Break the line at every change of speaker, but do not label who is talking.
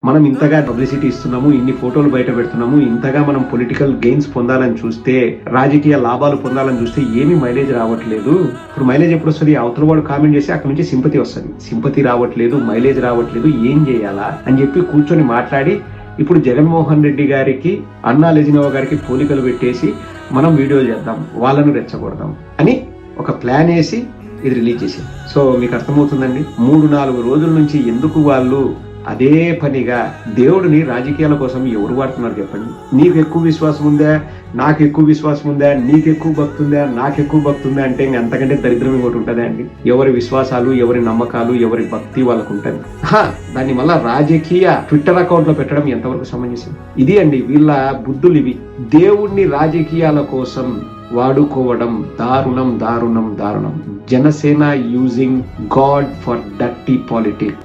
మనం ఇంతగా పబ్లిసిటీ ఇస్తున్నాము, ఇన్ని ఫోటోలు బయట పెడుతున్నాము, ఇంతగా మనం పొలిటికల్ గెయిన్స్ పొందాలని చూస్తే, రాజకీయ లాభాలు పొందాలని చూస్తే ఏమీ మైలేజ్ రావట్లేదు. ఇప్పుడు మైలేజ్ ఎప్పుడు వస్తుంది? అవతల వాడు కామెంట్ చేసి అక్కడ నుంచి సింపతి వస్తుంది. సింపతి రావట్లేదు, మైలేజ్ రావట్లేదు, ఏం చేయాలా అని చెప్పి కూర్చొని మాట్లాడి ఇప్పుడు జగన్మోహన్ రెడ్డి గారికి, అన్నా లెజినోవా గారికి పోలికలు పెట్టేసి మనం వీడియోలు చేద్దాం, వాళ్ళను రెచ్చగొడదాం అని ఒక ప్లాన్ వేసి ఇది రిలీజ్ చేసింది. సో మీకు అర్థమవుతుందండి, 3-4 రోజుల నుంచి ఎందుకు వాళ్ళు అదే పనిగా దేవుడిని రాజకీయాల కోసం ఎవరు వాడుతున్నారు చెప్పండి? నీకు ఎక్కువ విశ్వాసం ఉందా, నాకు ఎక్కువ విశ్వాసం ఉందా, నీకు ఎక్కువ భక్తి ఉందా, నాకు ఎక్కువ భక్తి ఉందా అంటే ఇంక అంతకంటే దరిద్రం ఇంకోటి ఉంటుందా అండి? ఎవరి విశ్వాసాలు, ఎవరి నమ్మకాలు, ఎవరి భక్తి వాళ్ళకు ఉంటుంది. దాని వల్ల రాజకీయ ట్విట్టర్ అకౌంట్ లో పెట్టడం ఎంతవరకు సమంజసం? ఇది అండి వీళ్ళ బుద్ధులు ఇవి. దేవుణ్ణి రాజకీయాల కోసం వాడుకోవడం దారుణం, దారుణం, దారుణం. Janasena using God for dirty politics.